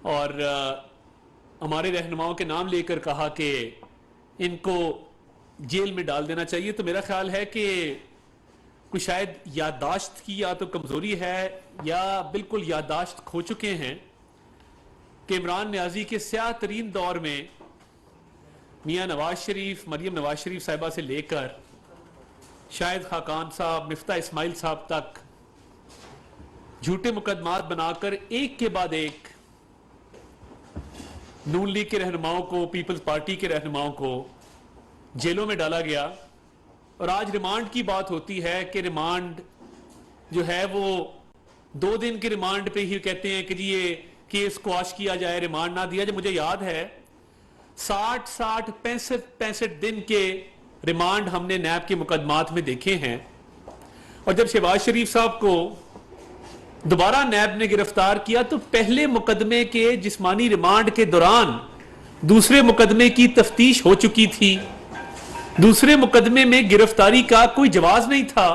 اور ہمارے رہنماؤں کے نام لے کر کہا کہ ان کو جیل میں ڈال دینا چاہیے، تو میرا خیال ہے کہ کوئی شاید یادداشت کی یا تو کمزوری ہے یا بالکل یادداشت کھو چکے ہیں کہ عمران نیازی کے سیاہ ترین دور میں میاں نواز شریف، مریم نواز شریف صاحبہ سے لے کر شاہد خاقان صاحب، مفتاح اسماعیل صاحب تک جھوٹے مقدمات بنا کر ایک کے بعد ایک نون لیگ کے رہنماؤں کو، پیپلز پارٹی کے رہنماؤں کو جیلوں میں ڈالا گیا۔ اور آج ریمانڈ کی بات ہوتی ہے کہ ریمانڈ جو ہے وہ 2 دن کے ریمانڈ پہ ہی کہتے ہیں کہ جی یہ کیس کوش کیا جائے، ریمانڈ نہ دیا جائے۔ مجھے یاد ہے 60 65 دن کے ریمانڈ ہم نے نیب کے مقدمات میں دیکھے ہیں، اور جب شہباز شریف صاحب کو دوبارہ نیب نے گرفتار کیا تو پہلے مقدمے کے جسمانی ریمانڈ کے دوران دوسرے مقدمے کی تفتیش ہو چکی تھی، دوسرے مقدمے میں گرفتاری کا کوئی جواز نہیں تھا،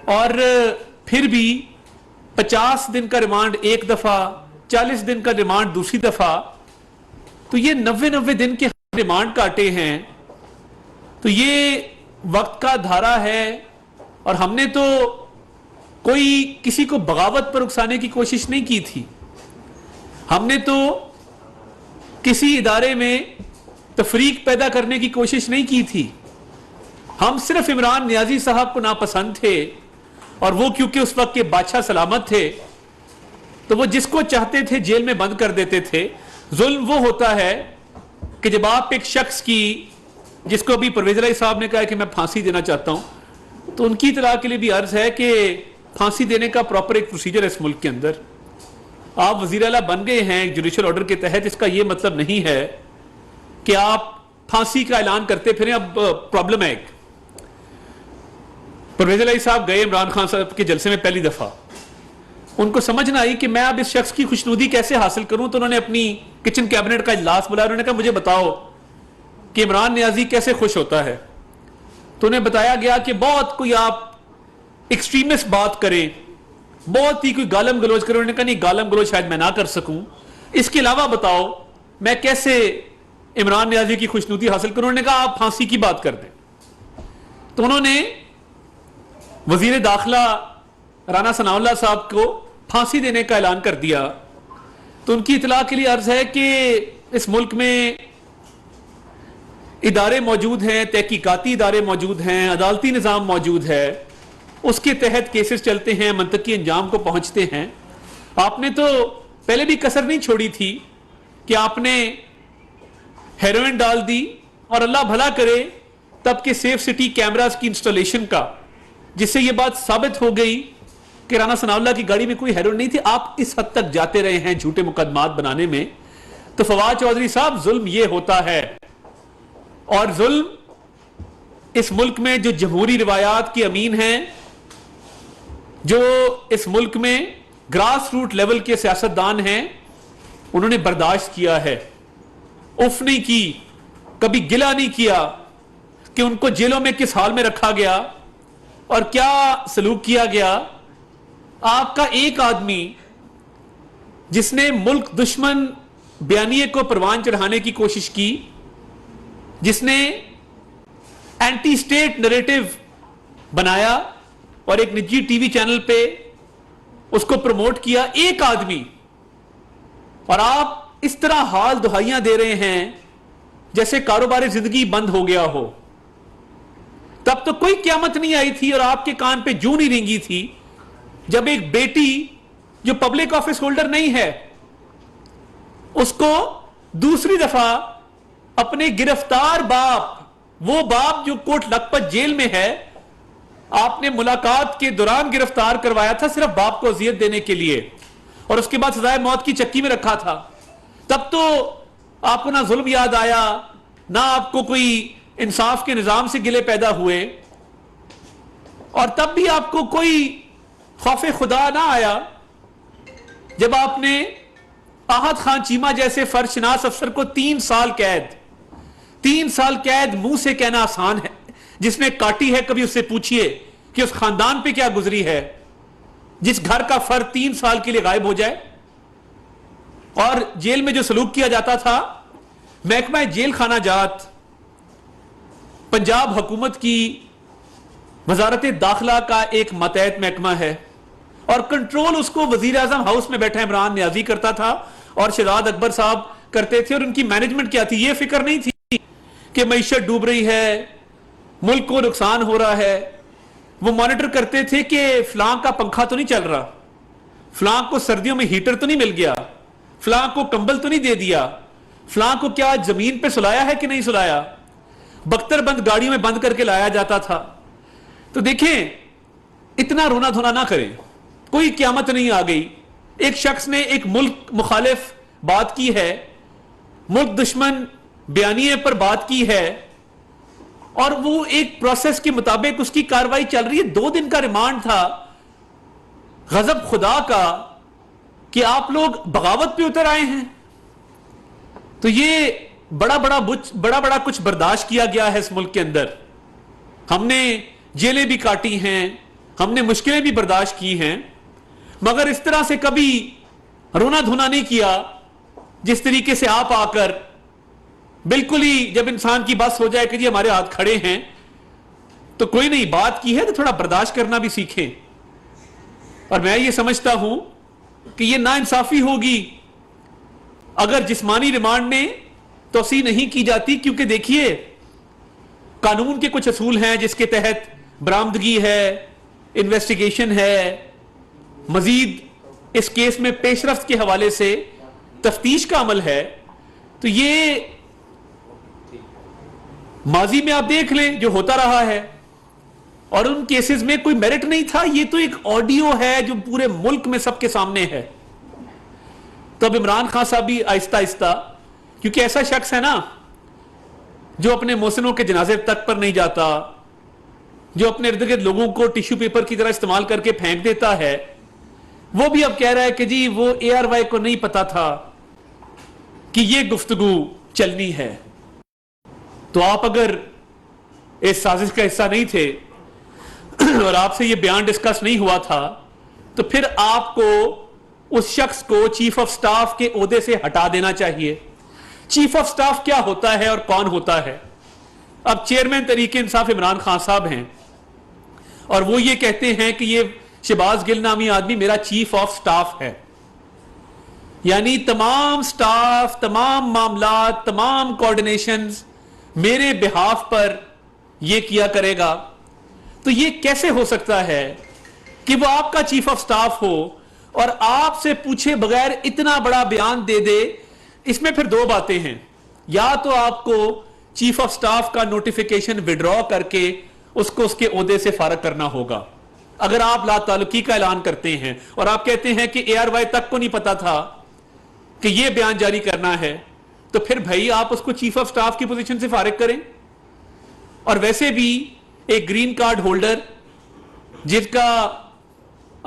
اور پھر بھی 50 دن کا ریمانڈ ایک دفعہ، 40 دن کا ریمانڈ دوسری دفعہ، تو یہ 90 دن کے ریمانڈ کاٹے ہیں۔ تو یہ وقت کا دھارا ہے، اور ہم نے تو کوئی کسی کو بغاوت پر اکسانے کی کوشش نہیں کی تھی، ہم نے تو کسی ادارے میں تفریق پیدا کرنے کی کوشش نہیں کی تھی، ہم صرف عمران نیازی صاحب کو ناپسند تھے، اور وہ کیونکہ اس وقت کے بادشاہ سلامت تھے تو وہ جس کو چاہتے تھے جیل میں بند کر دیتے تھے۔ ظلم وہ ہوتا ہے کہ جب آپ ایک شخص کی، جس کو ابھی پرویز الہی صاحب نے کہا کہ میں پھانسی دینا چاہتا ہوں، تو ان کی اطلاع کے لیے بھی عرض ہے کہ پھانسی دینے کا پراپر ایک پروسیجر ہے اس ملک کے اندر۔ آپ وزیر اعلیٰ بن گئے ہیں ایک جوڈیشل آرڈر کے تحت، اس کا یہ مطلب نہیں ہے کہ آپ پھانسی کا اعلان کرتے پھریں۔ اب پرابلم ہے، ایک پرویز الہی صاحب گئے عمران خان صاحب کے جلسے میں پہلی دفعہ، ان کو سمجھ نہ آئی کہ میں اب اس شخص کی خوشنودی کیسے حاصل کروں، تو انہوں نے اپنی کچن کیبنٹ کا اجلاس بلایا، انہوں نے کہا مجھے بتاؤ کہ عمران نیازی کیسے خوش ہوتا ہے۔ تو انہیں بتایا گیا کہ بہت کوئی آپ ایکسٹریمسٹ بات کریں، بہت ہی کوئی گالم گلوچ کریں۔ انہوں نے کہا نہیں، گالم گلوچ شاید میں نہ کر سکوں، اس کے علاوہ بتاؤ میں کیسے عمران نیازی کی خوشنودی حاصل کروں۔ انہوں نے کہا آپ پھانسی کی بات کر دیں۔ تو انہوں نے وزیر داخلہ رانا ثناء اللہ صاحب کو پھانسی دینے کا اعلان کر دیا۔ تو ان کی اطلاع کے لیے عرض ہے کہ اس ملک میں ادارے موجود ہیں، تحقیقاتی ادارے موجود ہیں، عدالتی نظام موجود ہے، اس کے تحت کیسز چلتے ہیں، منطقی انجام کو پہنچتے ہیں۔ آپ نے تو پہلے بھی کسر نہیں چھوڑی تھی کہ آپ نے ہیروئن ڈال دی، اور اللہ بھلا کرے تب کے سیف سٹی کیمراز کی انسٹالیشن کا، جس سے یہ بات ثابت ہو گئی کہ رانا ثناء اللہ کی گاڑی میں کوئی ہیروئن نہیں تھی۔ آپ اس حد تک جاتے رہے ہیں جھوٹے مقدمات بنانے میں۔ تو فواد چودھری صاحب، ظلم یہ ہوتا ہے، اور ظلم اس ملک میں جو جمہوری روایات کے امین ہیں، جو اس ملک میں گراس روٹ لیول کے سیاستدان ہیں، انہوں نے برداشت کیا ہے، اف نہیں کی، کبھی گلہ نہیں کیا کہ ان کو جیلوں میں کس حال میں رکھا گیا اور کیا سلوک کیا گیا۔ آپ کا ایک آدمی جس نے ملک دشمن بیانیے کو پروان چڑھانے کی کوشش کی، جس نے اینٹی سٹیٹ نریٹو بنایا اور ایک نجی ٹی وی چینل پہ اس کو پروموٹ کیا، ایک آدمی، اور آپ اس طرح حال دہائیاں دے رہے ہیں جیسے کاروبار زندگی بند ہو گیا ہو۔ تب تو کوئی قیامت نہیں آئی تھی اور آپ کے کان پہ جوں نہیں رینگی تھی جب ایک بیٹی جو پبلک آفس ہولڈر نہیں ہے، اس کو دوسری دفعہ اپنے گرفتار باپ، وہ باپ جو کوٹ لکھپت جیل میں ہے، آپ نے ملاقات کے دوران گرفتار کروایا تھا صرف باپ کو اذیت دینے کے لیے، اور اس کے بعد سزائے موت کی چکی میں رکھا تھا۔ تب تو آپ کو نہ ظلم یاد آیا، نہ آپ کو کوئی انصاف کے نظام سے گلے پیدا ہوئے، اور تب بھی آپ کو کوئی خوف خدا نہ آیا جب آپ نے آحد خان چیمہ جیسے فرشناس افسر کو 3 سال قید منہ سے کہنا آسان ہے، جس نے کاٹی ہے کبھی اس سے پوچھئے کہ اس خاندان پہ کیا گزری ہے، جس گھر کا فرد 3 سال کے لیے غائب ہو جائے۔ اور جیل میں جو سلوک کیا جاتا تھا، محکمہ جیل خانہ جات پنجاب حکومت کی وزارت داخلہ کا ایک ماتحت محکمہ ہے، اور کنٹرول اس کو وزیر اعظم ہاؤس میں بیٹھا عمران نیازی کرتا تھا اور شہزاد اکبر صاحب کرتے تھے. اور ان کی مینجمنٹ کیا تھی؟ یہ فکر نہیں تھی کہ معیشت ڈوب رہی ہے، ملک کو نقصان ہو رہا ہے. وہ مانیٹر کرتے تھے کہ فلاں کا پنکھا تو نہیں چل رہا، فلاں کو سردیوں میں ہیٹر تو نہیں مل گیا، فلاں کو کمبل تو نہیں دے دیا، فلاں کو کیا زمین پہ سلایا ہے کہ نہیں سلایا. بختر بند گاڑیوں میں بند کر کے لایا جاتا تھا. تو دیکھیں، اتنا رونا دھونا نہ کریں، کوئی قیامت نہیں آ گئی. ایک شخص نے ایک ملک مخالف بات کی ہے، ملک دشمن بیانیے پر بات کی ہے، اور وہ ایک پروسیس کے مطابق اس کی کاروائی چل رہی ہے. 2 دن کا ریمانڈ تھا. غضب خدا کا کہ آپ لوگ بغاوت پہ اتر آئے ہیں. تو یہ بڑا بڑا کچھ برداشت کیا گیا ہے اس ملک کے اندر. ہم نے جیلیں بھی کاٹی ہیں، ہم نے مشکلیں بھی برداشت کی ہیں، مگر اس طرح سے کبھی رونا دھونا نہیں کیا جس طریقے سے آپ آ کر بالکل ہی جب انسان کی بس ہو جائے کہ جی ہمارے ہاتھ کھڑے ہیں تو کوئی نہیں، بات کی ہے تو تھوڑا برداشت کرنا بھی سیکھیں. اور میں یہ سمجھتا ہوں کہ یہ ناانصافی ہوگی اگر جسمانی ریمانڈ میں توسیع نہیں کی جاتی، کیونکہ دیکھیے قانون کے کچھ اصول ہیں جس کے تحت برآمدگی ہے، انویسٹیگیشن ہے، مزید اس کیس میں پیش رفت کے حوالے سے تفتیش کا عمل ہے. تو یہ ماضی میں آپ دیکھ لیں جو ہوتا رہا ہے، اور ان کیسز میں کوئی میرٹ نہیں تھا. یہ تو ایک آڈیو ہے جو پورے ملک میں سب کے سامنے ہے. تو اب عمران خان صاحب بھی آہستہ آہستہ، کیونکہ ایسا شخص ہے نا جو اپنے محسنوں کے جنازے تک پر نہیں جاتا، جو اپنے ارد گرد لوگوں کو ٹیشو پیپر کی طرح استعمال کر کے پھینک دیتا ہے، وہ بھی اب کہہ رہا ہے کہ جی وہ ARY کو نہیں پتا تھا کہ یہ گفتگو چلنی ہے. تو آپ اگر اس سازش کا حصہ نہیں تھے اور آپ سے یہ بیان ڈسکس نہیں ہوا تھا تو پھر آپ کو اس شخص کو چیف آف سٹاف کے عہدے سے ہٹا دینا چاہیے. چیف آف سٹاف کیا ہوتا ہے اور کون ہوتا ہے؟ اب چیئرمین تحریک انصاف عمران خان صاحب ہیں، اور وہ یہ کہتے ہیں کہ یہ شہباز گل نامی آدمی میرا چیف آف سٹاف ہے، یعنی تمام سٹاف، تمام معاملات، تمام کوارڈینیشنز میرے بہاف پر یہ کیا کرے گا. تو یہ کیسے ہو سکتا ہے کہ وہ آپ کا چیف آف سٹاف ہو اور آپ سے پوچھے بغیر اتنا بڑا بیان دے دے؟ اس میں پھر 2 باتیں ہیں. یا تو آپ کو چیف آف سٹاف کا نوٹیفیکیشن وڈرا کر کے اس کو اس کے عہدے سے فارغ کرنا ہوگا اگر آپ لا تعلقی کا اعلان کرتے ہیں اور آپ کہتے ہیں کہ ARY تک کو نہیں پتا تھا کہ یہ بیان جاری کرنا ہے، تو پھر بھائی آپ اس کو چیف آف سٹاف کی پوزیشن سے فارغ کریں. اور ویسے بھی ایک گرین کارڈ ہولڈر جس کا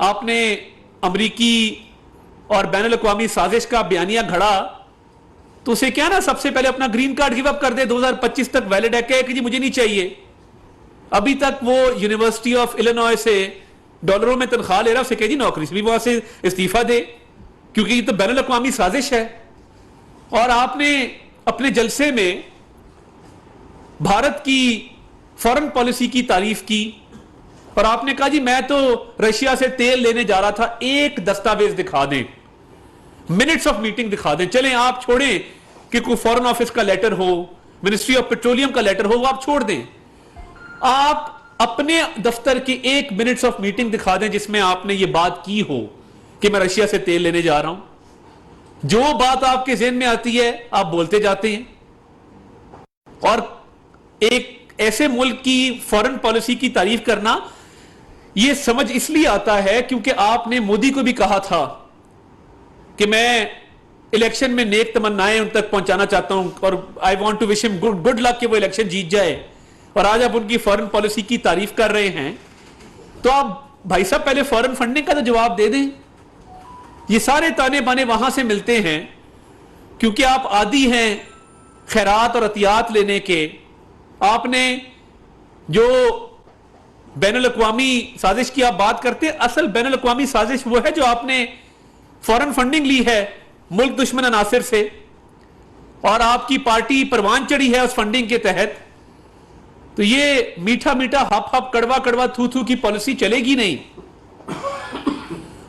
آپ نے امریکی اور بین الاقوامی سازش کا بیانیہ گھڑا، تو اسے کیا نا سب سے پہلے اپنا گرین کارڈ گیو اپ کر دے، 2025 تک ویلڈ ہے، کہ جی مجھے نہیں چاہیے. ابھی تک وہ یونیورسٹی آف الینوائے سے ڈالروں میں تنخواہ لے رہا، اسے کہ جی نوکری سے بھی وہاں سے استعفیٰ دے، کیونکہ یہ تو بین الاقوامی سازش ہے. اور آپ نے اپنے جلسے میں بھارت کی فارن پالیسی کی تعریف کی، اور آپ نے کہا جی میں تو رشیا سے تیل لینے جا رہا تھا، ایک دستاویز دکھا دیں، منٹس آف میٹنگ دکھا دیں. چلیں آپ چھوڑیں کہ کوئی فارن آفس کا لیٹر ہو، منسٹری آف پیٹرولیم کا لیٹر ہو، وہ آپ چھوڑ دیں. آپ اپنے دفتر کی 1 منٹس آف میٹنگ دکھا دیں جس میں آپ نے یہ بات کی ہو کہ میں رشیا سے تیل لینے جا رہا ہوں. جو بات آپ کے ذہن میں آتی ہے آپ بولتے جاتے ہیں. اور ایک ایسے ملک کی فارن پالیسی کی تعریف کرنا، یہ سمجھ اس لیے آتا ہے کیونکہ آپ نے مودی کو بھی کہا تھا کہ میں الیکشن میں نیک تمنائیں ان تک پہنچانا چاہتا ہوں اور آئی وانٹ ٹو وش ہم گڈ لک کہ وہ الیکشن جیت جائے، اور آج آپ ان کی فارن پالیسی کی تعریف کر رہے ہیں. تو آپ بھائی صاحب پہلے فارن فنڈنگ کا تو جواب دے دیں. یہ سارے تانے بانے وہاں سے ملتے ہیں کیونکہ آپ عادی ہیں خیرات اور عطیات لینے کے. آپ نے جو بین الاقوامی سازش کی آپ بات کرتے، اصل بین الاقوامی سازش وہ ہے جو آپ نے فارن فنڈنگ لی ہے ملک دشمن عناصر سے اور آپ کی پارٹی پروان چڑھی ہے اس فنڈنگ کے تحت، تو یہ میٹھا میٹھا ہپ ہپ کڑوا کڑوا تھو تھو کی پالیسی چلے گی نہیں۔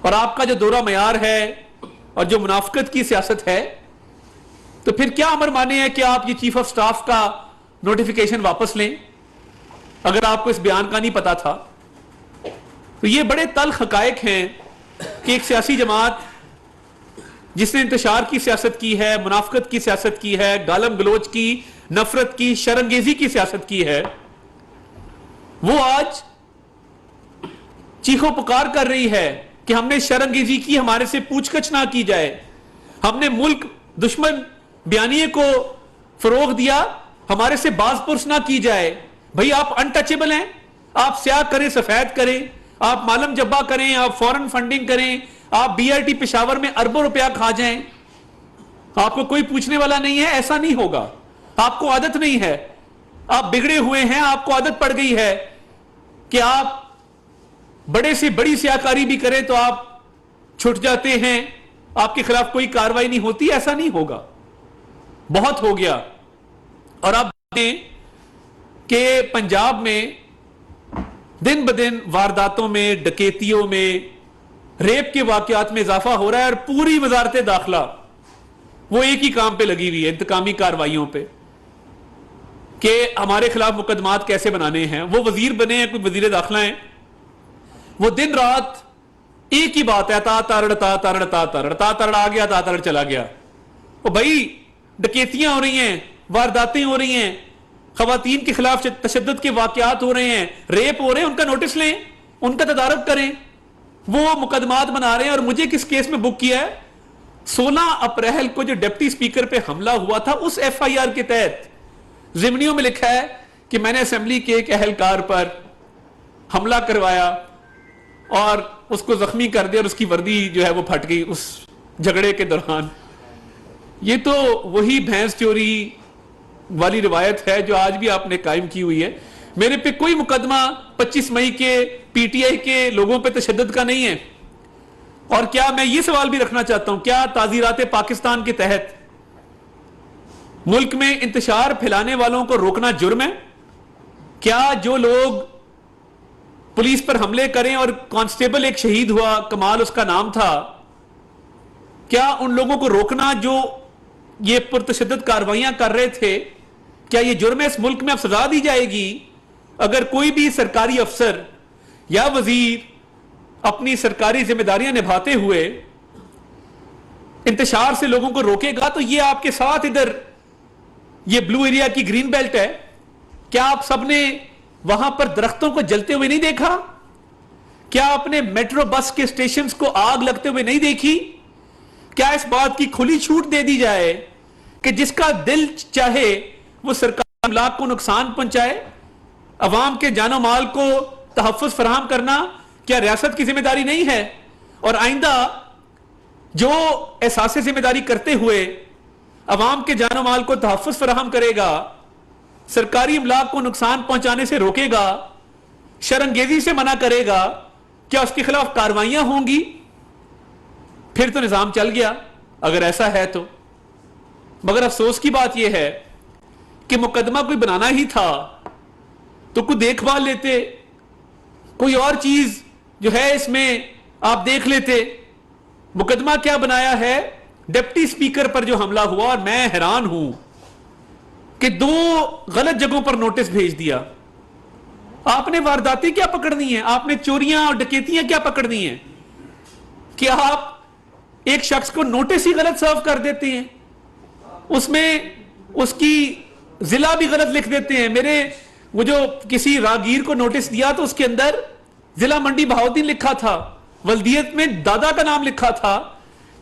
اور آپ کا جو دورہ معیار ہے اور جو منافقت کی سیاست ہے، تو پھر کیا امر مانے ہے کہ آپ یہ چیف آف سٹاف کا نوٹیفیکیشن واپس لیں اگر آپ کو اس بیان کا نہیں پتا تھا؟ تو یہ بڑے تلخ حقائق ہیں کہ ایک سیاسی جماعت جس نے انتشار کی سیاست کی ہے، منافقت کی سیاست کی ہے، گالم گلوچ کی، نفرت کی، شرانگیزی کی سیاست کی ہے، وہ آج چیخو پکار کر رہی ہے کہ ہم نے شرانگیزی کی، ہمارے سے پوچھ گچھ نہ کی جائے، ہم نے ملک دشمن بیانیے کو فروغ دیا، ہمارے سے باز پرس نہ کی جائے۔ بھئی آپ انٹچیبل ہیں، آپ سیاہ کریں سفید کریں، آپ مالم جبا کریں، آپ فورن فنڈنگ کریں، آپ بی آر ٹی پشاور میں اربوں روپیہ کھا جائیں، آپ کو کوئی پوچھنے والا نہیں ہے۔ ایسا نہیں ہوگا، آپ کو عادت نہیں ہے، آپ بگڑے ہوئے ہیں، آپ کو عادت پڑ گئی ہے کہ آپ بڑے سے بڑی سیاکاری بھی کریں تو آپ چھٹ جاتے ہیں، آپ کے خلاف کوئی کاروائی نہیں ہوتی۔ ایسا نہیں ہوگا، بہت ہو گیا۔ اور آپ دیکھیں کہ پنجاب میں دن بدن وارداتوں میں، ڈکیتیوں میں، ریپ کے واقعات میں اضافہ ہو رہا ہے، اور پوری وزارت داخلہ وہ ایک ہی کام پہ لگی ہوئی ہے، انتقامی کارروائیوں پہ، کہ ہمارے خلاف مقدمات کیسے بنانے ہیں۔ وہ وزیر بنے ہیں، کوئی وزیر داخلہ ہیں، وہ دن رات ایک ہی بات ہے، تا تارڑ تا تارڑ تا تارڑ، تا تارڑ آ گیا تا تارڑ چلا گیا۔ وہ بھائی ڈکیتیاں ہو رہی ہیں، وارداتیں ہو رہی ہیں، خواتین کے خلاف تشدد کے واقعات ہو رہے ہیں، ریپ ہو رہے ہیں، ان کا نوٹس لیں، ان کا تدارک کریں۔ وہ مقدمات بنا رہے ہیں، اور مجھے کس کیس میں بک کیا ہے؟ 16 اپریل کو جو ڈپٹی سپیکر پہ حملہ ہوا تھا، اس ایف آئی آر کے تحت ضمنیوں میں لکھا ہے کہ میں نے اسمبلی کے ایک اہلکار پر حملہ کروایا اور اس کو زخمی کر دیا، اور اس کی وردی جو ہے وہ پھٹ گئی اس جھگڑے کے دوران۔ یہ تو وہی بھینس چوری والی روایت ہے جو آج بھی آپ نے قائم کی ہوئی ہے۔ میرے پہ کوئی مقدمہ 25 مئی کے پی ٹی آئی کے لوگوں پہ تشدد کا نہیں ہے۔ اور کیا میں یہ سوال بھی رکھنا چاہتا ہوں، کیا تعزیرات پاکستان کے تحت ملک میں انتشار پھیلانے والوں کو روکنا جرم ہے؟ کیا جو لوگ پولیس پر حملے کریں، اور کانسٹیبل ایک شہید ہوا، کمال اس کا نام تھا، کیا ان لوگوں کو روکنا جو یہ پرتشدد کاروائیاں کر رہے تھے، کیا یہ جرم ہے؟ اس ملک میں اب سزا دی جائے گی اگر کوئی بھی سرکاری افسر یا وزیر اپنی سرکاری ذمہ داریاں نبھاتے ہوئے انتشار سے لوگوں کو روکے گا؟ تو یہ آپ کے ساتھ ادھر یہ بلو ایریا کی گرین بیلٹ ہے، کیا آپ سب نے وہاں پر درختوں کو جلتے ہوئے نہیں دیکھا؟ کیا آپ نے میٹرو بس کے اسٹیشنز کو آگ لگتے ہوئے نہیں دیکھی؟ کیا اس بات کی کھلی چھوٹ دے دی جائے کہ جس کا دل چاہے وہ سرکاری املاک کو نقصان پہنچائے؟ عوام کے جان و مال کو تحفظ فراہم کرنا کیا ریاست کی ذمہ داری نہیں ہے؟ اور آئندہ جو احساس ذمہ داری کرتے ہوئے عوام کے جان و مال کو تحفظ فراہم کرے گا، سرکاری املاک کو نقصان پہنچانے سے روکے گا، شرانگیزی سے منع کرے گا، کیا اس کے خلاف کاروائیاں ہوں گی؟ پھر تو نظام چل گیا اگر ایسا ہے تو۔ مگر افسوس کی بات یہ ہے کہ مقدمہ کوئی بنانا ہی تھا تو کوئی دیکھ بھال لیتے، کوئی اور چیز جو ہے اس میں آپ دیکھ لیتے۔ مقدمہ کیا بنایا ہے؟ ڈپٹی سپیکر پر جو حملہ ہوا، اور میں حیران ہوں کہ 2 غلط جگہوں پر نوٹس بھیج دیا۔ آپ نے وارداتیں کیا پکڑنی ہیں؟ آپ نے چوریاں اور ڈکیتیاں کیا پکڑنی ہیں؟ کہ آپ ایک شخص کو نوٹس ہی غلط سرو کر دیتے ہیں، اس میں اس کی ضلع بھی غلط لکھ دیتے ہیں۔ وہ جو کسی راگیر کو نوٹس دیا تو اس کے اندر ضلع منڈی بہاؤدین لکھا تھا، ولدیت میں دادا کا نام لکھا تھا۔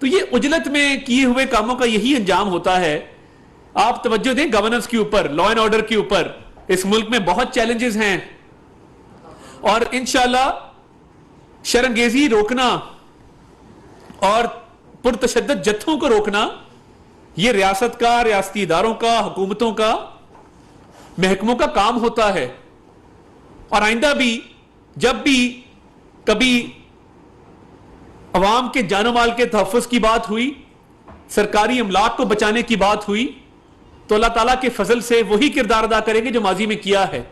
تو یہ عجلت میں کیے ہوئے کاموں کا یہی انجام ہوتا ہے۔ آپ توجہ دیں گورننس کے اوپر، لا اینڈ آرڈر کے اوپر۔ اس ملک میں بہت چیلنجز ہیں، اور انشاءاللہ شرانگیزی روکنا اور پرتشدد جتھوں کو روکنا یہ ریاست کا، ریاستی اداروں کا، حکومتوں کا، محکموں کا کام ہوتا ہے۔ اور آئندہ بھی جب بھی کبھی عوام کے جان و مال کے تحفظ کی بات ہوئی سرکاری املاک کو بچانے کی بات ہوئی تو اللہ تعالیٰ کے فضل سے وہی کردار ادا کریں گے جو ماضی میں کیا ہے.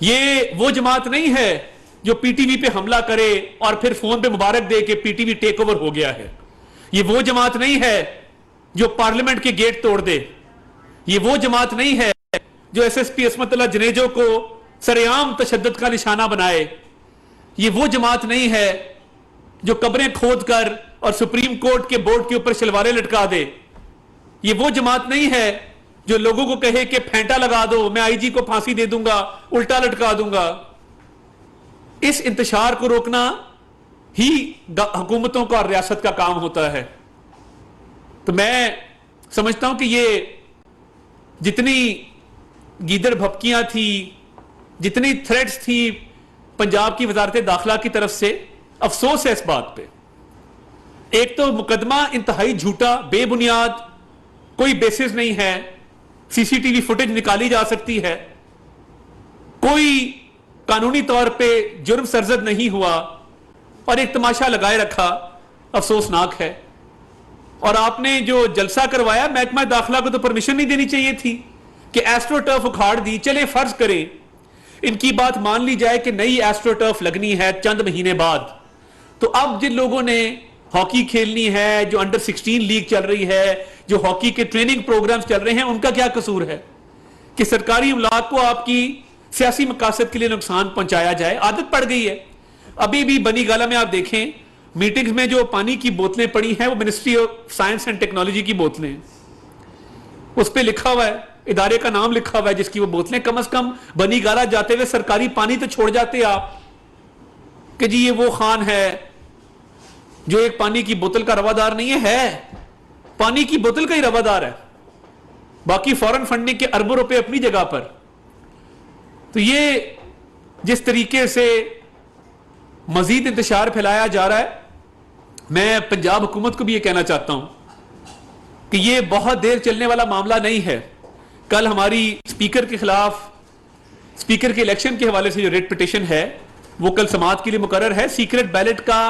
یہ وہ جماعت نہیں ہے جو پی ٹی وی پہ حملہ کرے اور پھر فون پہ مبارک دے کہ P T V take over ہو گیا ہے. یہ وہ جماعت نہیں ہے جو پارلیمنٹ کے گیٹ توڑ دے. یہ وہ جماعت نہیں ہے جو ایس ایس پی عصمت اللہ جنیجو کو سرعام تشدد کا نشانہ بنائے. یہ وہ جماعت نہیں ہے جو قبریں کھود کر اور سپریم کورٹ کے بورڈ کے اوپر شلواریں لٹکا دے. یہ وہ جماعت نہیں ہے جو لوگوں کو کہے کہ پھینٹا لگا دو, میں آئی جی کو پھانسی دے دوں گا, الٹا لٹکا دوں گا. اس انتشار کو روکنا ہی حکومتوں کا اور ریاست کا کام ہوتا ہے. تو میں سمجھتا ہوں کہ یہ جتنی گیدڑ بھپکیاں تھی, جتنی تھریٹس تھی پنجاب کی وزارت داخلہ کی طرف سے, افسوس ہے اس بات پہ. ایک تو مقدمہ انتہائی جھوٹا, بے بنیاد, کوئی بیسس نہیں ہے. سی سی ٹی وی فوٹیج نکالی جا سکتی ہے, کوئی قانونی طور پہ جرم سرزد نہیں ہوا, اور ایک تماشا لگائے رکھا. افسوسناک ہے. اور آپ نے جو جلسہ کروایا, محکمہ داخلہ کو تو پرمیشن نہیں دینی چاہیے تھی کہ ایسٹرو ٹرف اکھاڑ دی. چلے فرض کریں ان کی بات مان لی جائے کہ نئی ایسٹرو ٹرف لگنی ہے چند مہینے بعد, تو اب جن لوگوں نے ہاکی کھیلنی ہے, جو انڈر 16 لیگ چل رہی ہے, جو ہاکی کے ٹریننگ پروگرامز چل رہے ہیں, ان کا کیا قصور ہے کہ سرکاری املاک کو آپ کی سیاسی مقاصد کے لیے نقصان پہنچایا جائے؟ عادت پڑ گئی ہے. ابھی بھی بنی گالہ میں آپ دیکھیں میٹنگز میں جو پانی کی بوتلیں پڑی ہیں وہ ministry of science and technology کی بوتلیں ہیں. اس پہ لکھا ہوا ہے, ادارے کا نام لکھا ہوا ہے جس کی وہ بوتلیں. کم از کم بنی گالہ جاتے ہوئے سرکاری پانی تو چھوڑ جاتے آپ کہ جی یہ وہ خان ہے جو ایک پانی کی بوتل کا روادار نہیں ہے, پانی کی بوتل کا ہی روادار ہے, باقی فورن فنڈنگ کے اربوں روپے اپنی جگہ پر. تو یہ جس طریقے سے مزید انتشار پھیلایا جا رہا ہے, میں پنجاب حکومت کو بھی یہ کہنا چاہتا ہوں کہ یہ بہت دیر چلنے والا معاملہ نہیں ہے. کل ہماری اسپیکر کے خلاف, اسپیکر کے الیکشن کے حوالے سے جو ریٹ پٹیشن ہے وہ کل سماعت کے لیے مقرر ہے. سیکرٹ بیلٹ کا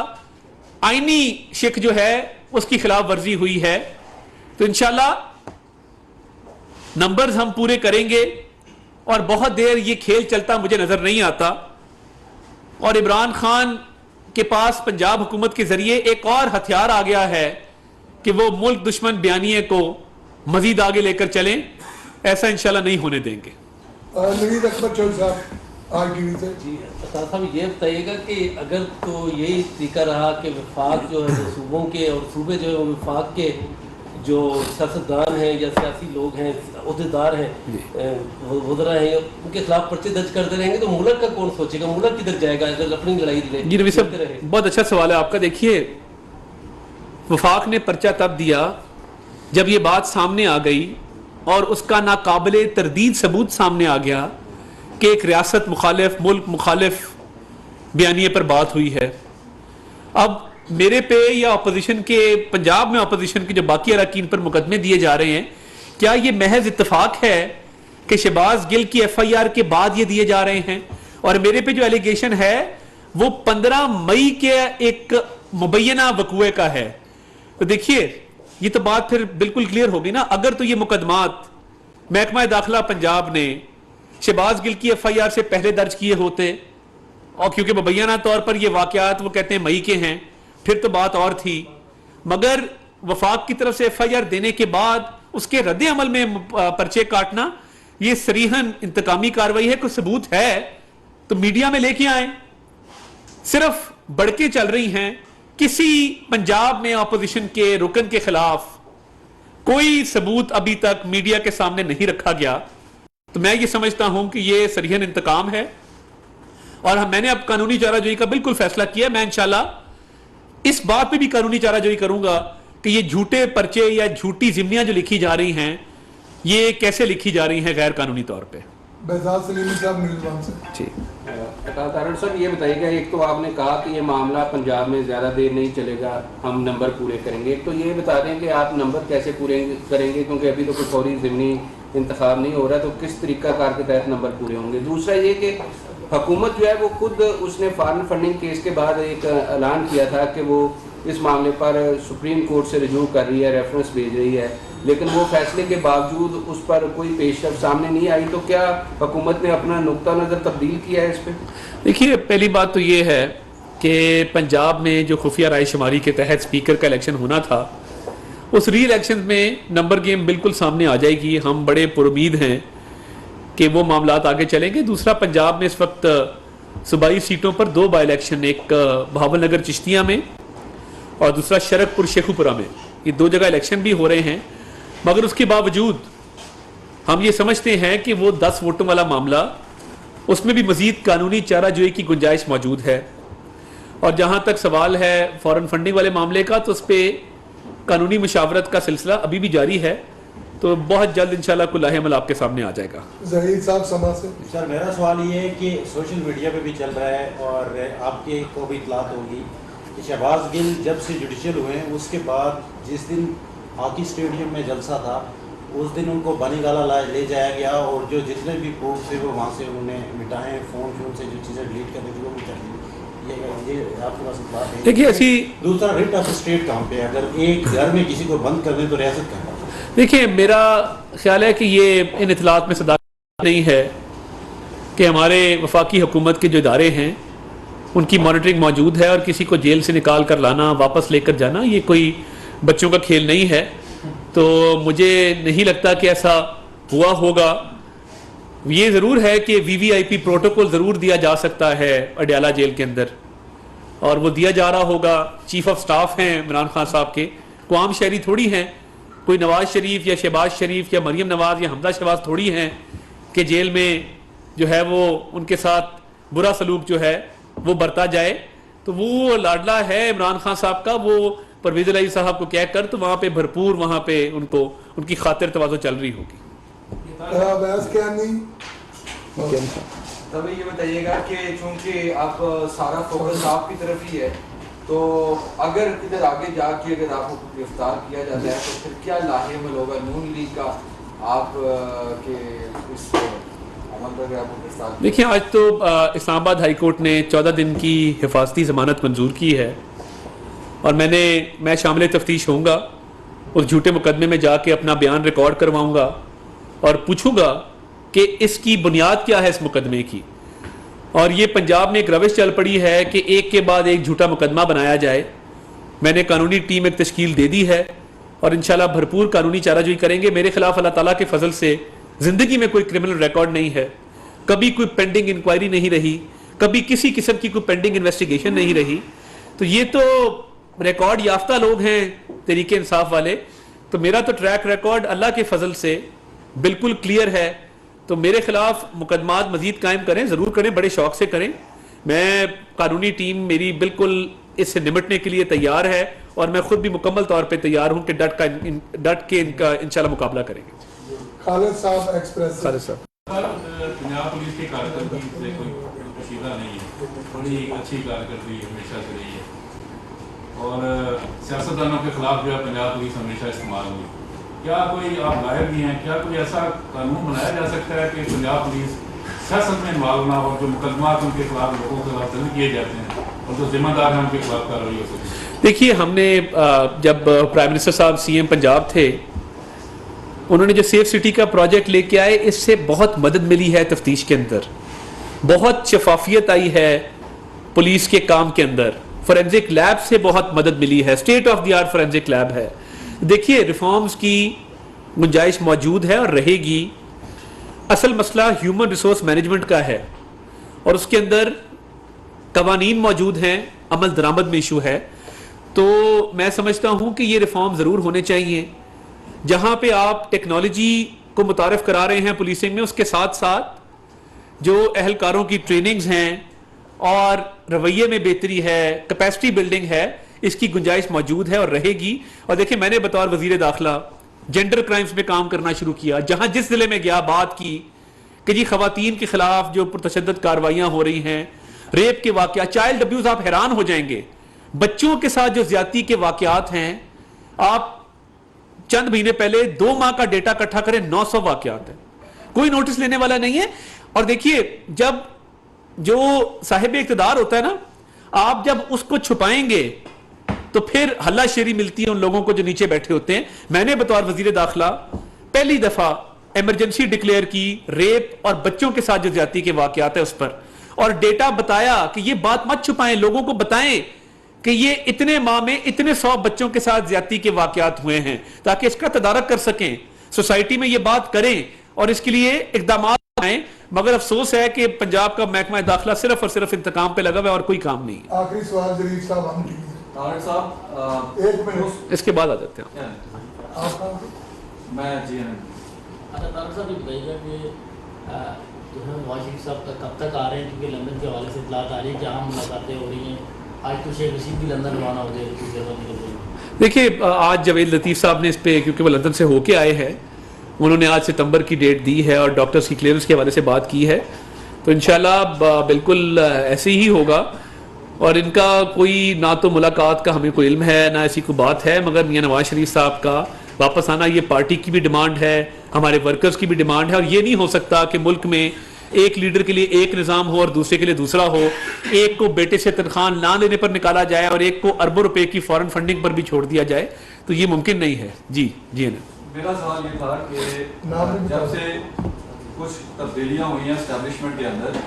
آئینی شک جو ہے اس کی خلاف ورزی ہوئی ہے. تو انشاءاللہ نمبرز ہم پورے کریں گے, اور بہت دیر یہ کھیل چلتا مجھے نظر نہیں آتا. اور عمران خان کے پاس پنجاب حکومت کے ذریعے ایک اور ہتھیار آ گیا ہے کہ وہ ملک دشمن بیانیے کو مزید آگے لے کر چلیں. ایسا انشاءاللہ نہیں ہونے دیں گے. نوید اکبر چودھری صاحب آر ٹی وی سے. جی استاد صاحب یہ بتائیے گا کہ اگر تو یہی طریقہ رہا کہ وفاق جو ہے صوبوں کے, اور صوبے جو ہے وفاق کے جو سیاستدان ہیں یا سیاسی لوگ ہیں, عہدیدار ہیں, وزراء ہیں, ان کے خلاف پرچے درج کرتے رہیں گے تو ملک کا کون سوچے گا؟ ملک کدھر جائے گا اگر اپنی لڑائی لڑے؟ جی نبی صاحب بہت اچھا سوال ہے آپ کا. دیکھیے وفاق نے پرچہ تب دیا جب یہ بات سامنے آ گئی اور اس کا ناقابل تردید ثبوت سامنے آ گیا کہ ایک ریاست مخالف, ملک مخالف بیانیے پر بات ہوئی ہے. اب میرے پہ یا اپوزیشن کے, پنجاب میں اپوزیشن کے جو باقی اراکین پر مقدمے دیے جا رہے ہیں, کیا یہ محض اتفاق ہے کہ شہباز گل کی ایف آئی آر کے بعد یہ دیے جا رہے ہیں؟ اور میرے پہ جو ایلیگیشن ہے وہ 15 مئی کے ایک مبینہ وقوعے کا ہے. تو دیکھیے یہ تو بات پھر بالکل کلیئر ہوگی نا. اگر تو یہ مقدمات محکمہ داخلہ پنجاب نے شہباز گل کی ایف آئی آر سے پہلے درج کیے ہوتے, اور کیونکہ مبینہ طور پر یہ واقعات وہ کہتے ہیں مئی کے ہیں, پھر تو بات اور تھی. مگر وفاق کی طرف سے ایف آئی آر دینے کے بعد اس کے رد عمل میں پرچے کاٹنا یہ صریحاً انتقامی کارروائی ہے. کوئی ثبوت ہے تو میڈیا میں لے کے آئیں. صرف بڑکیں چل رہی ہیں. کسی پنجاب میں اپوزیشن کے رکن کے خلاف کوئی ثبوت ابھی تک میڈیا کے سامنے نہیں رکھا گیا. تو میں یہ سمجھتا ہوں کہ یہ صریحاً انتقام ہے, اور میں نے اب قانونی چارہ جوئی کا بالکل فیصلہ کیا. میں انشاءاللہ اس بات پہ بھی قانونی چارہ جوئی کروں گا کہ یہ جھوٹے پرچے یا جھوٹی ضمنیاں جو لکھی جا رہی ہیں یہ کیسے لکھی جا رہی ہیں غیر قانونی طور پہ. بہزاد سلیمی صاحب نیوزوان سے. جی تارڑ صاحب یہ بتائیے گا, ایک تو آپ نے کہا کہ یہ معاملہ پنجاب میں زیادہ دیر نہیں چلے گا, ہم نمبر پورے کریں گے. ایک تو یہ بتا دیں کہ آپ نمبر کیسے پورے کریں گے, کیونکہ ابھی تو کوئی فوری ضمنی انتخاب نہیں ہو رہا, تو کس طریقہ کار کے تحت نمبر پورے ہوں گے. دوسرا یہ کہ حکومت جو ہے وہ خود اس نے فارن فنڈنگ کیس کے بعد ایک اعلان کیا تھا کہ وہ اس معاملے پر سپریم کورٹ سے رجوع کر رہی ہے, ریفرنس بھیج رہی ہے, لیکن وہ فیصلے کے باوجود اس پر کوئی پیش رفت سامنے نہیں آئی, تو کیا حکومت نے اپنا نقطہ نظر تبدیل کیا ہے اس پہ؟ دیکھیے, پہلی بات تو یہ ہے کہ پنجاب میں جو خفیہ رائے شماری کے تحت اسپیکر کا الیکشن ہونا تھا, اس ری الیکشن میں نمبر گیم بالکل سامنے آ جائے گی. ہم بڑے پرامید ہیں کہ وہ معاملات آگے چلیں گے. دوسرا, پنجاب میں اس وقت صوبائی سیٹوں پر 2 بائی الیکشن, ایک بہاول نگر چشتیاں میں اور دوسرا شرک پور شیخوپورہ میں, یہ 2 جگہ الیکشن بھی ہو رہے ہیں. مگر اس کے باوجود ہم یہ سمجھتے ہیں کہ وہ 10 ووٹوں والا معاملہ, اس میں بھی مزید قانونی چارہ جوئی کی گنجائش موجود ہے. اور جہاں تک سوال ہے فورن فنڈنگ والے معاملے کا, تو اس پہ قانونی مشاورت کا سلسلہ ابھی بھی جاری ہے, تو بہت جلد انشاءاللہ کوئی لاہے عمل آپ کے سامنے آ جائے گا. ظہیر صاحب سما سے. سر میرا سوال یہ ہے کہ سوشل میڈیا پہ بھی چل رہا ہے اور آپ کے کو بھی اطلاعات ہوگی کہ شہباز گل جب سے جوڈیشل ہوئے ہیں اس کے بعد جس دن ہاکی اسٹیڈیم میں جلسہ تھا اس دن ان کو بانی گالا لے جایا گیا اور جو جتنے بھی پروف تھے وہ وہاں سے انہوں نے مٹائے, فون سے جو چیزیں ڈیلیٹ کرنے تھی وہ بھی کر لی. یہ آپ کے پاس بات ہے. دیکھیے ایسی, دوسرا, ریٹ آف اسٹیٹ کہاں پہ, اگر ایک گھر میں کسی کو بند کر دیں تو ریاست کہاں پہ؟ دیکھیے میرا خیال ہے کہ یہ ان اطلاعات میں صداقت نہیں ہے کہ ہمارے وفاقی حکومت کے جو ادارے ہیں ان کی مانیٹرنگ موجود ہے, اور کسی کو جیل سے نکال کر لانا, واپس لے کر جانا, یہ کوئی بچوں کا کھیل نہیں ہے. تو مجھے نہیں لگتا کہ ایسا ہوا ہوگا. یہ ضرور ہے کہ VVIP پروٹوکول ضرور دیا جا سکتا ہے اڈیالہ جیل کے اندر, اور وہ دیا جا رہا ہوگا. چیف آف سٹاف ہیں عمران خان صاحب کے, کوئی عام شہری تھوڑی ہیں, کوئی نواز شریف یا شہباز شریف یا مریم نواز یا حمزہ شہباز تھوڑی ہیں کہ جیل میں جو ہے وہ ان کے ساتھ برا سلوک جو ہے وہ برتا جائے. تو وہ لاڈلا ہے عمران خان صاحب کا, وہ پرویز الہی صاحب کو کہہ کر تو وہاں پہ بھرپور وہاں پہ ان کو ان کی خاطر تواضع چل رہی ہوگی. بحث کیا نہیں. تبھی یہ بتائیے گا کہ چونکہ آپ سارا فوکس آپ کی طرف ہی ہے, تو اگر ادھر آگے جا کے اگر آپ کو گرفتار کیا جاتا ہے تو پھر کیا لاہے عمل ہوگا نون لیگ کا آپ کے اس عمل پر اگر آپ کو گرفتار؟ دیکھیں, آج تو اسلام آباد ہائی کورٹ نے 14 دن کی حفاظتی ضمانت منظور کی ہے, اور میں شامل تفتیش ہوں گا. اس جھوٹے مقدمے میں جا کے اپنا بیان ریکارڈ کرواؤں گا اور پوچھوں گا کہ اس کی بنیاد کیا ہے اس مقدمے کی. اور یہ پنجاب میں ایک روش چل پڑی ہے کہ ایک کے بعد ایک جھوٹا مقدمہ بنایا جائے. میں نے قانونی ٹیم ایک تشکیل دے دی ہے, اور انشاءاللہ بھرپور قانونی چارہ جوئی کریں گے. میرے خلاف اللہ تعالیٰ کے فضل سے زندگی میں کوئی کرمنل ریکارڈ نہیں ہے, کبھی کوئی پینڈنگ انکوائری نہیں رہی, کبھی کسی قسم کی کوئی پینڈنگ انویسٹیگیشن نہیں رہی. تو یہ تو ریکارڈ یافتہ لوگ ہیں تحریک انصاف والے, تو میرا تو ٹریک ریکارڈ اللہ کے فضل سے بالکل کلیئر ہے. تو میرے خلاف مقدمات مزید قائم کریں, ضرور کریں, بڑے شوق سے کریں. میں قانونی ٹیم میری بالکل اس سے نمٹنے کے لیے تیار ہے, اور میں خود بھی مکمل طور پہ تیار ہوں کہ ڈٹ کے ان کا انشاءاللہ مقابلہ کریں گے. خالد صاحب ایکسپریس. خالد صاحب, پنجاب پولیس کی کارکردگی سے کوئی پوشیدہ نہیں ہے, بڑی اچھی کارکردگی ہمیشہ سے رہی ہے, اور سیاستدانوں کے خلاف جو ہے پنجاب پولیس ہمیشہ استعمال ہوئی. کیا کوئی آپ ظاہر بھی ہیں, کیا کوئی ایسا قانون بنایا جا سکتا ہے کہ پنجاب پولیس سیاست میں انوالو نہ ہو, جو مقدمات ان کے خلاف لوگوں کے خلاف درج کیے جاتے ہیں اور جو ذمہ دار ہیں ان کے خلاف کارروائی ہو سکتی؟ دیکھیے, ہم نے جب پرائم منسٹر صاحب CM پنجاب تھے, انہوں نے جو سیف سٹی کا پروجیکٹ لے کے آئے, اس سے بہت مدد ملی ہے تفتیش کے اندر, بہت شفافیت آئی ہے پولیس کے کام کے اندر. فورینزک لیب سے بہت مدد ملی ہے, state of the art forensic lab ہے. دیکھیے, ریفارمز کی گنجائش موجود ہے اور رہے گی. اصل مسئلہ ہیومن ریسورس مینجمنٹ کا ہے, اور اس کے اندر قوانین موجود ہیں, عمل درآمد میں ایشو ہے. تو میں سمجھتا ہوں کہ یہ ریفارم ضرور ہونے چاہیے. جہاں پہ آپ ٹیکنالوجی کو متعارف کرا رہے ہیں پولیسنگ میں, اس کے ساتھ ساتھ جو اہلکاروں کی ٹریننگز ہیں اور رویے میں بہتری ہے, کیپیسٹی بلڈنگ ہے, اس کی گنجائش موجود ہے اور رہے گی. اور دیکھیں, میں نے بطور وزیر داخلہ جینڈر کرائمز میں کام کرنا شروع کیا. جہاں جس ضلع میں گیا بات کی کہ جی خواتین کے خلاف جو پرتشدد کاروائیاں ہو رہی ہیں, ریپ کے واقعات, چائلڈ ابیوز, آپ حیران ہو جائیں گے. بچوں کے ساتھ جو زیادتی کے واقعات ہیں, آپ چند مہینے پہلے 2 ماہ کا ڈیٹا اکٹھا کریں, 900 واقعات ہیں, کوئی نوٹس لینے والا نہیں ہے. اور دیکھیے, جب جو صاحب اقتدار ہوتا ہے نا, آپ جب اس کو چھپائیں گے تو پھر ہلا شیری ملتی ہے ان لوگوں کو جو نیچے بیٹھے ہوتے ہیں. میں نے بطور وزیر داخلہ پہلی دفعہ ایمرجنسی ڈکلیئر کی ریپ اور بچوں کے ساتھ جو زیادتی کے واقعات ہیں اس پر, اور ڈیٹا بتایا کہ یہ بات مت چھپائیں, لوگوں کو بتائیں کہ یہ اتنے ماہ میں اتنے 100 بچوں کے ساتھ زیادتی کے واقعات ہوئے ہیں, تاکہ اس کا تدارک کر سکیں, سوسائٹی میں یہ بات کریں اور اس کے لیے اقدامات آئیں. مگر افسوس ہے کہ پنجاب کا محکمہ داخلہ صرف اور صرف انتقام پہ لگا ہوا ہے اور کوئی کام نہیں ہے. آخری سوال ظریف صاحب ہم طارق صاحب ایک منٹ اس کے بعد آ جاتے ہیں. آپ کا میں جی اچھا طارق صاحب یہ بتائیے گا کہ جو ہے نواز شریف صاحب کا کب تک آ رہے ہیں, کیونکہ لندن کے حوالے سے اطلاعات آ رہی ہیں کہ عام ملاقاتیں ہو رہی ہیں. آج تو شیخ رشید بھی لندن روانہ ہو گئے, کچھ دیر بعد نکل گئے. دیکھیے آج جاوید لطیف صاحب نے اس پہ, کیونکہ وہ لندن سے ہو کے آئے ہیں, انہوں نے آج ستمبر کی ڈیٹ دی ہے اور ڈاکٹرز کی کلیئرنس کے حوالے سے بات کی ہے, تو انشاءاللہ بالکل ایسے ہی ہوگا. اور ان کا کوئی نہ تو ملاقات کا ہمیں کوئی علم ہے نہ ایسی کوئی بات ہے, مگر میاں نواز شریف صاحب کا واپس آنا یہ پارٹی کی بھی ڈیمانڈ ہے, ہمارے ورکرز کی بھی ڈیمانڈ ہے. اور یہ نہیں ہو سکتا کہ ملک میں ایک لیڈر کے لیے ایک نظام ہو اور دوسرے کے لیے دوسرا ہو, ایک کو بیٹے سے تنخواہ نہ لینے پر نکالا جائے اور ایک کو اربوں روپے کی فورن فنڈنگ پر بھی چھوڑ دیا جائے, تو یہ ممکن نہیں ہے. جی جی میرا سوال یہ تھا کہ جب سے کچھ تبدیلیاں ہوئی ہیں اسٹیبلشمنٹ کے اندر,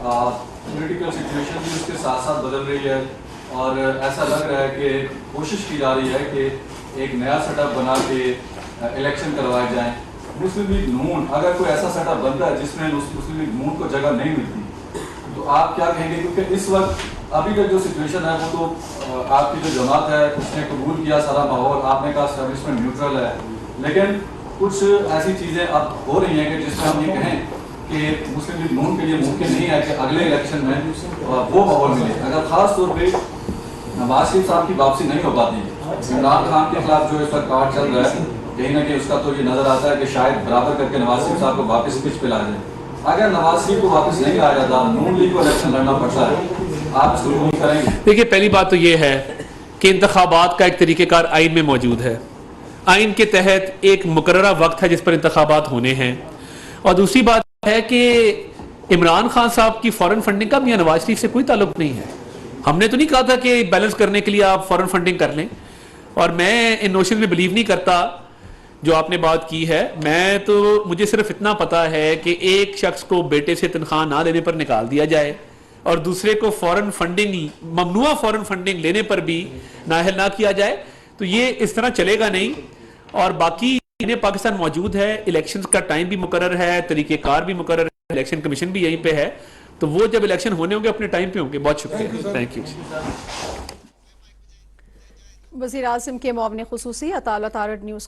پولیٹیکل سچویشن بھی اس کے ساتھ ساتھ بدل رہی ہے, اور ایسا لگ رہا ہے کہ کوشش کی جا رہی ہے کہ ایک نیا سیٹ اپ بنا کے الیکشن کروائے جائیں. مسلم لیگ نون اگر کوئی ایسا سیٹ اپ بنتا ہے جس میں مسلم لیگ نون کو جگہ نہیں ملتی, تو آپ کیا کہیں گے؟ کیونکہ اس وقت ابھی کا جو سچویشن ہے وہ تو آپ کی جو جماعت ہے اس نے قبول کیا سارا ماحول, آپ نے کہا اسٹیبلشمنٹ نیوٹرل ہے, لیکن کچھ ایسی چیزیں اب ہو رہی ہیں کہ جس میں ہم یہ کہیں کہ مسلم لیگ نون کے لیے ممکن نہیں ہے کہ اگلے الیکشن میں وہ ماحول ملے. اگر خاص طور پہ نواز شریف صاحب کی واپسی نہیں ہو پاتی, عمران خان کے خلاف جو اس وقت کارڈ چل رہا ہے, کہیں نہ کہیں اس کا تو یہ نظر آتا ہے کہ شاید برابر کر کے نواز شریف صاحب کو واپس پچ پہ لا جائے. اگر نواز شریف کو واپس نہیں لایا جاتا, نون لیگ کو الیکشن لڑنا پڑتا ہے, آپ اس کو نہیں کریں گے؟ دیکھیے پہلی بات تو یہ ہے کہ انتخابات کا ایک طریقہ کار آئین میں موجود ہے, آئین کے تحت ایک مقررہ وقت ہے جس پر انتخابات ہونے ہیں. اور دوسری بات ہے کہ عمران خان صاحب کی فورن فنڈنگ کا میاں نواز شریف سے کوئی تعلق نہیں ہے. ہم نے تو نہیں کہا تھا کہ بیلنس کرنے کے لیے آپ فورن فنڈنگ کر لیں, اور میں ان نوشن میں بلیو نہیں کرتا جو آپ نے بات کی ہے. میں تو مجھے صرف اتنا پتا ہے کہ ایک شخص کو بیٹے سے تنخواہ نہ لینے پر نکال دیا جائے اور دوسرے کو فورن فنڈنگ, ممنوع فورن فنڈنگ لینے پر بھی نااہل نہ کیا جائے, تو یہ اس طرح چلے گا نہیں. اور باقی پاکستان موجود ہے, الیکشنز کا ٹائم بھی مقرر ہے, طریقہ کار بھی مقرر ہے, الیکشن کمیشن بھی یہیں پہ ہے, تو وہ جب الیکشن ہونے ہوں گے اپنے ٹائم پہ ہوں گے. بہت شکریہ, تھینک یو. وزیر اعظم کے معاون خصوصی عطا اللہ تارڑ نیوز